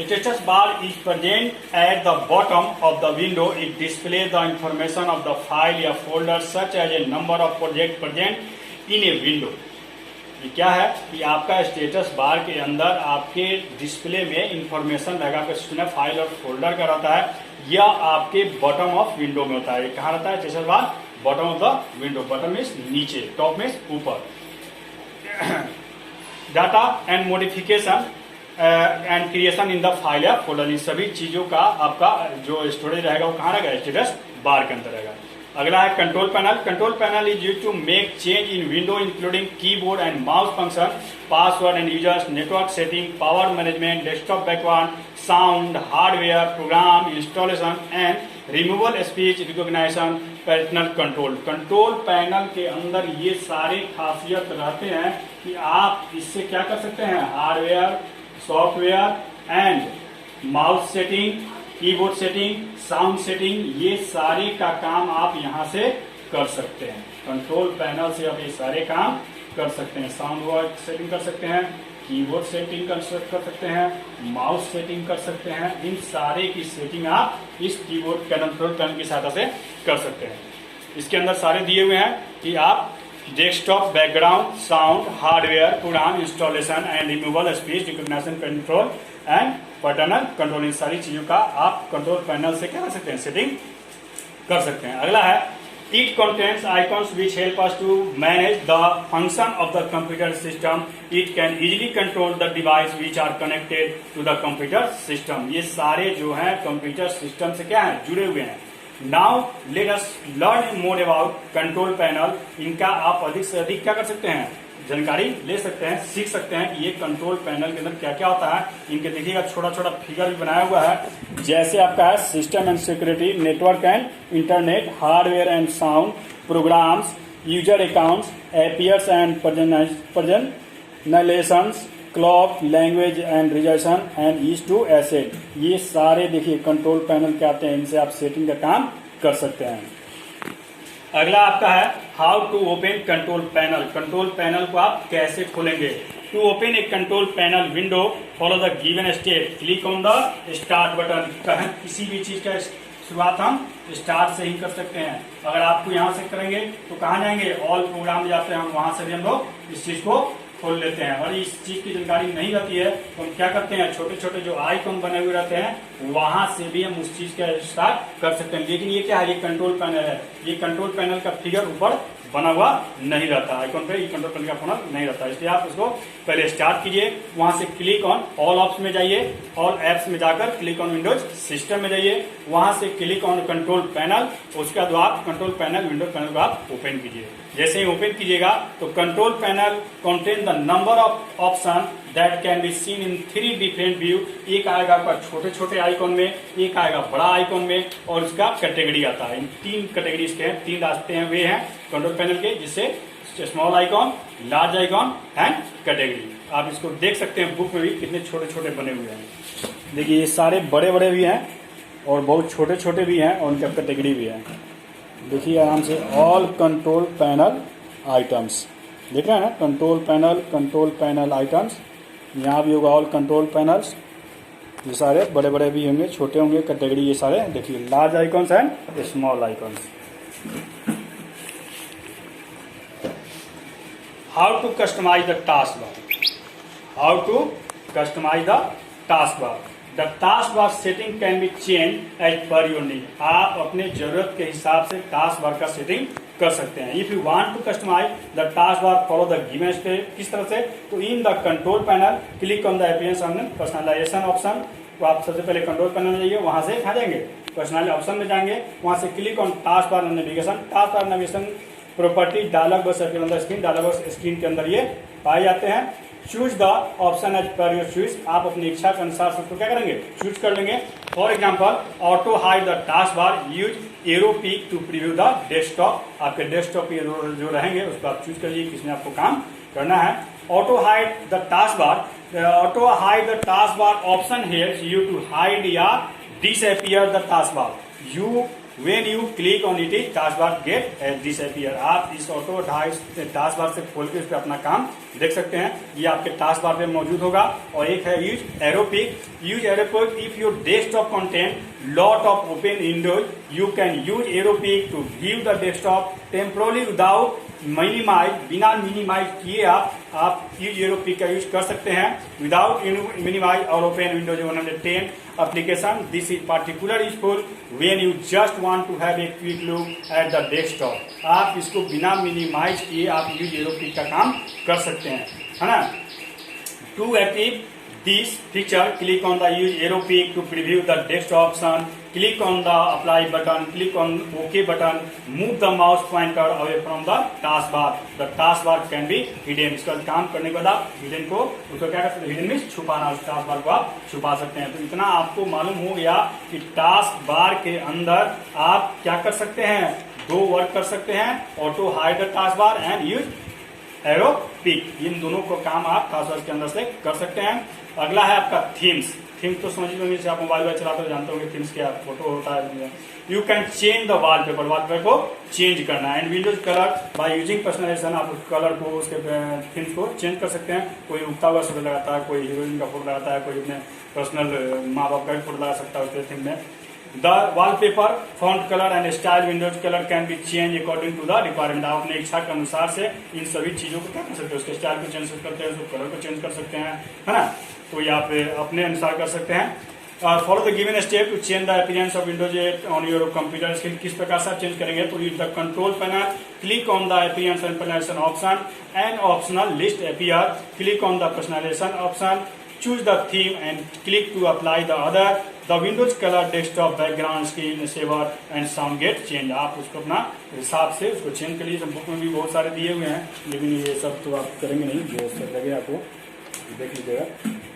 Status bar is present at the bottom of the window. It displays the information of the file या folder such as a number of project present in a window. ये क्या है कि आपका status bar के अंदर आपके display में इंफॉर्मेशन रहेगा कि उसमें फाइल और फोल्डर का रहता है या आपके बॉटम ऑफ विंडो में होता है। कहाँ रहता है status bar? Bottom of the window. Bottom में नीचे, टॉप में ऊपर। Data and modification and creation in the file या फोल्डर, इन सभी चीजों का आपका जो स्टोरेज रहेगा वो कहाँ रहेगा? स्टेटस बार के अंदर रहेगा। अगला है control panel. Control panel is use to make change in window including keyboard and mouse function, password and users, network setting, power management, desktop background, sound, hardware, program installation and removal, speech recognition, personal control. Control panel के अंदर ये सारे खासियत रहते हैं कि आप इससे क्या कर सकते हैं? Hardware, software and mouse setting, keyboard setting, sound setting, ये सारे का काम आप यहां से कर सकते हैं। कंट्रोल पैनल से आप ये सारे काम कर सकते हैं। साउंड सेटिंग कर सकते हैं, कीबोर्ड सेटिंग कर सकते हैं, माउस सेटिंग कर सकते हैं। इन सारे की सेटिंग आप इस कीबोर्ड कंट्रोल पैनल की सहायता से कर सकते हैं। इसके अंदर सारे दिए हुए हैं कि आप desktop background, sound, hardware, program installation and removal, speech recognition, control and parental control, इन सारी चीजों का आप कंट्रोल पैनल से क्या कर सकते हैं? सेटिंग कर सकते हैं। अगला है it contains icons which help us to manage the function of the computer system. It can easily control the device which are connected to the computer system. ये सारे जो है कंप्यूटर सिस्टम से क्या है? जुड़े हुए हैं। Now let us learn more about control panel. इनका आप अधिक से अधिक क्या कर सकते हैं? जानकारी ले सकते हैं, सीख सकते हैं कि ये कंट्रोल पैनल के अंदर क्या क्या होता है। इनके देखिएगा छोटा छोटा फिगर भी बनाया हुआ है। जैसे आपका है system and security, network and internet, hardware and sound, programs, user accounts, appears and presentations, clock, language and reservation and ease to asset. ये सारे देखिए कंट्रोल पैनल के आते हैं, इनसे आप सेटिंग का काम कर सकते हैं। अगला आपका है how to open control panel. Control panel को आप कैसे खोलेंगे? To open a control panel window follow the given step, click on the start button. किसी भी चीज का शुरुआत हम स्टार्ट से ही कर सकते हैं। अगर आपको यहाँ से करेंगे तो कहाँ जाएंगे? ऑल प्रोग्राम जाते हैं, हम वहां से भी हम लोग इस चीज को खोल लेते हैं। और इस चीज की जानकारी नहीं रहती है तो हम क्या करते हैं? छोटे छोटे जो आइकॉन बने हुए रहते हैं वहां से भी हम उस चीज का स्टार्ट कर सकते हैं। लेकिन ये क्या है? ये कंट्रोल पैनल है। ये कंट्रोल पैनल का फिगर ऊपर बना हुआ नहीं रहता आइकॉन पे, ये कंट्रोल पैनल का पैनल नहीं रहता। इसलिए आप उसको पहले स्टार्ट कीजिए, वहां से क्लिक ऑन ऑल ऑप्स में जाइए, ऑल एप्स में जाकर क्लिक ऑन विंडोज सिस्टम में जाइए, वहां से क्लिक ऑन कंट्रोल पैनल। उसके बाद आप कंट्रोल पैनल विंडो पैनल को आप ओपन कीजिए। जैसे ही ओपन कीजिएगा तो control panel contain the number of option that can be seen in 3 different view. एक आएगा आपका छोटे छोटे आइकॉन में, एक आएगा बड़ा आइकॉन में, और उसका कैटेगरी आता है। इन 3 कैटेगरी के हैं, 3 रास्ते हैं, वे हैं कंट्रोल पैनल के, जिससे small icon, large icon and category. आप इसको देख सकते हैं बुक में भी कितने छोटे छोटे बने हुए हैं। देखिए ये सारे बड़े बड़े भी हैं और बहुत छोटे छोटे भी हैं, और उनका कैटेगरी भी है। देखिए आराम से ऑल कंट्रोल पैनल आइटम्स देख रहे हैं ना, कंट्रोल पैनल आइटम्स। यहाँ भी होगा ऑल कंट्रोल पैनल्स। ये सारे बड़े बड़े भी होंगे, छोटे होंगे, कैटेगरी ये सारे देखिए large icons and small icons. How to customize the task bar. How to customize the task bar. The task bar setting can be change as per your need. आप अपने जरूरत के हिसाब से टास्क बार का सेटिंग कर सकते हैं। If you want to customize the task bar follow the given step. किस तरह से? तो in the control panel click on the appearance on personalization option. तो आप सबसे पहले कंट्रोल पैनल में जाइए, वहां से कहाँ जाएंगे? पर्सनल ऑप्शन में जाएंगे, वहां से click on task bar navigation. Task bar navigation property dialog box appear on the screen. Dialog box screen के अंदर ये पाए जाते हैं। Choose the option as per your choice. आप अपनी इच्छा के अनुसार उसको क्या करेंगे? चूज कर लेंगे। For example auto hide the task bar, use aero peek to preview the desktop. आपके डेस्कटॉप पे जो रहेंगे उसको आप चूज करिए किसमें आपको काम करना है। Auto hide the task bar. Auto hide the task bar option helps you to hide या disappear the task bar. You when you click on it is task bar get disappear. आप इस auto task bar से खोल के इस पे अपना काम देख सकते हैं, ये आपके टास्क बार पे मौजूद होगा। और एक है use Aero Peek. Use Aero Peek if your desktop content lot of open windows, you can use Aeropic to view the desktop temporarily without minimize, बिना मिनिमाइज किए आप यूज एरोपिक का यूज कर सकते हैं विदाउट मिनिमाइज और open windows 110 application. This is particular useful when you just want to have a quick look at the desktop. आप इसको बिना मिनिमाइज किए आप यूज एरोपिक का काम कर सकते हैं, है ना। To active this feature, click on the use Aeropic to preview the desktop option, click on the apply button, click on OK button, move the mouse pointer away from the taskbar. The taskbar can be hidden. इसका काम करने के बाद आप hidden को उसको क्या कर सकते हैं, hidden में छुपाना, उस taskbar को आप छुपा सकते हैं। तो इतना आपको मालूम हो गया कि taskbar के अंदर आप क्या कर सकते हैं, दो वर्क कर सकते हैं, auto hide the taskbar and use Aero Peek. इन दोनों को काम आप टास्कबार के अंदर से कर सकते हैं। अगला है आपका थीम्स। थीम्स तो समझ लो, जैसे आप मोबाइल चलाते हो जानते होंगे थीम्स क्या फोटो होता है। You can change the wallpaper, wallpaper को चेंज करना है। And windows colour by using personalization, आप कलर को उसके थीम्स को चेंज कर सकते हैं। कोई उगता हुआ फोटो लगाता है, कोई हीरोइन का फोटो लगाता है, कोई अपने पर्सनल माँ बाप का भी फोटो लगा सकता है उसके थीम में। The wallpaper, font color and style windows color can be changed according to the requirement। आप अपने इच्छा के अनुसार से इन सभी चीजों को क्या कर सकते हैं, उसके स्टाइल को चेंज करते हैं, उसको कलर को चेंज कर सकते हैं, है ना। तो ये आप अपने अनुसार कर सकते हैं। Follow the given step to change the appearance of windows on your computer screen. किस प्रकार से आप चेंज करेंगे, तो use the control panel, click on the appearance and personalization option and optional list appear, click on the personalization option, choose the theme and click to apply the other। The Windows color, desktop background, screen saver and sound get change। आप उसको अपना हिसाब से उसको change कर लीजिए। Book में भी बहुत सारे दिए हुए हैं, लेकिन ये सब तो आप करेंगे नहीं, जो सब लगे आपको देख लीजिएगा।